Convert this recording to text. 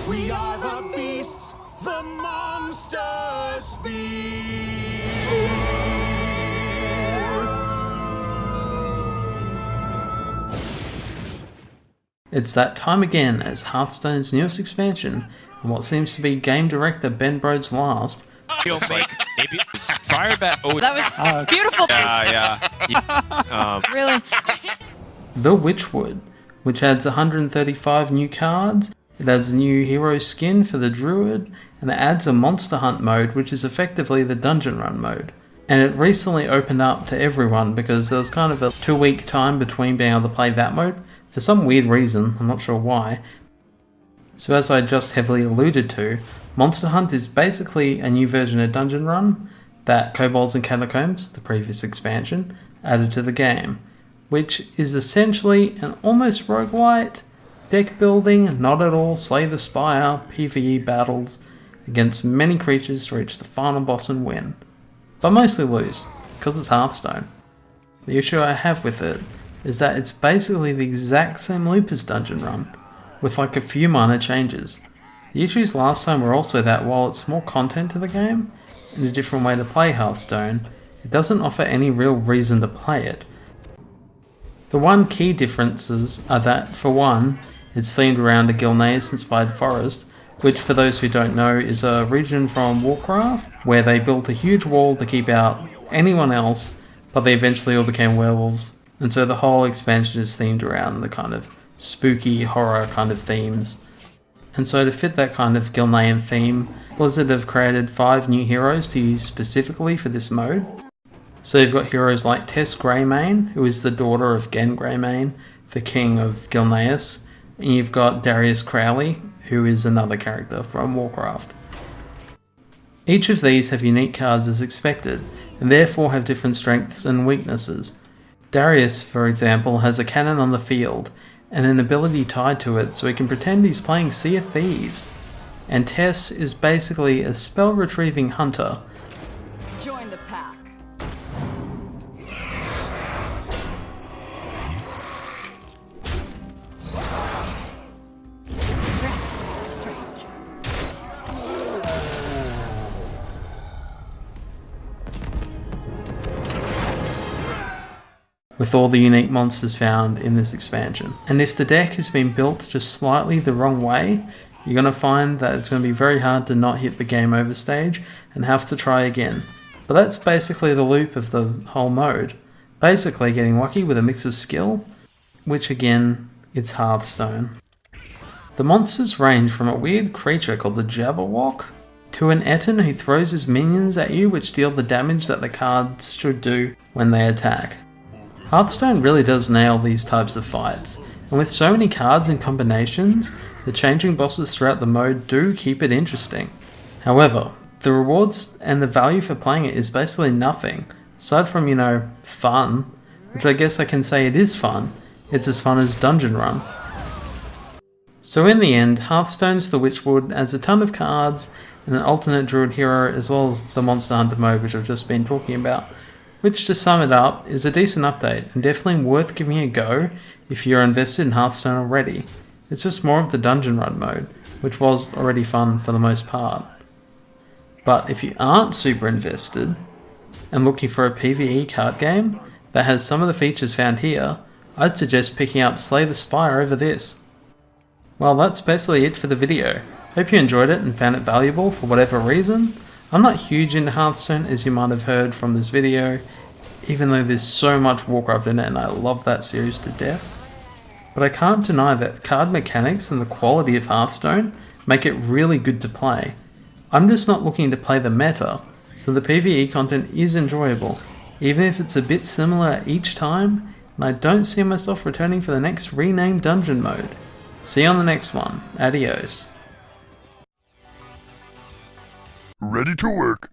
We are the beasts, the monsters fear. It's that time again as Hearthstone's newest expansion, and what seems to be game director Ben Brode's last. Feels like maybe it was Firebat. Oh, That was beautiful. yeah. Really? The Witchwood, which adds 135 new cards, it adds a new hero skin for the druid, and it adds a monster hunt mode, which is effectively the dungeon run mode. And it recently opened up to everyone because there was kind of a 2-week time between being able to play that mode, for some weird reason, I'm not sure why. So as I just heavily alluded to, Monster Hunt is basically a new version of Dungeon Run that Kobolds and Catacombs, the previous expansion, added to the game, which is essentially an almost roguelite, deck building, not at all Slay the Spire, PvE battles against many creatures to reach the final boss and win. But mostly lose, because it's Hearthstone. The issue I have with it is that it's basically the exact same loop as Dungeon Run, with like a few minor changes. The issues last time were also that while it's more content to the game, and a different way to play Hearthstone, it doesn't offer any real reason to play it. The one key differences are that, for one, it's themed around a Gilneas-inspired forest, which for those who don't know is a region from Warcraft, where they built a huge wall to keep out anyone else, but they eventually all became werewolves. And so the whole expansion is themed around the kind of spooky horror kind of themes. And so to fit that kind of Gilnean theme, Blizzard have created 5 new heroes to use specifically for this mode. So you've got heroes like Tess Greymane, who is the daughter of Gen Greymane, the king of Gilneas, and you've got Darius Crowley, who is another character from Warcraft. Each of these have unique cards as expected, and therefore have different strengths and weaknesses. Darius, for example, has a cannon on the field, and an ability tied to it so he can pretend he's playing Sea of Thieves. And Tess is basically a spell retrieving hunter. Join the pack. With all the unique monsters found in this expansion. And if the deck has been built just slightly the wrong way, you're going to find that it's going to be very hard to not hit the game over stage and have to try again. But that's basically the loop of the whole mode. Basically getting lucky with a mix of skill, which again, it's Hearthstone. The monsters range from a weird creature called the Jabberwock, to an Etten who throws his minions at you which deal the damage that the cards should do when they attack. Hearthstone really does nail these types of fights, and with so many cards and combinations, the changing bosses throughout the mode do keep it interesting. However, the rewards and the value for playing it is basically nothing, aside from, fun, which I guess I can say it is fun. It's as fun as Dungeon Run. So in the end, Hearthstone's The Witchwood adds a ton of cards and an alternate druid hero as well as the Monster Hunter mode which I've just been talking about. Which, to sum it up, is a decent update and definitely worth giving a go if you're invested in Hearthstone already. It's just more of the Dungeon Run mode, which was already fun for the most part. But if you aren't super invested and looking for a PvE card game that has some of the features found here, I'd suggest picking up Slay the Spire over this. Well, that's basically it for the video. Hope you enjoyed it and found it valuable for whatever reason. I'm not huge into Hearthstone, as you might have heard from this video, even though there's so much Warcraft in it and I love that series to death. But I can't deny that card mechanics and the quality of Hearthstone make it really good to play. I'm just not looking to play the meta, so the PvE content is enjoyable, even if it's a bit similar each time, and I don't see myself returning for the next renamed dungeon mode. See you on the next one. Adios. Ready to work.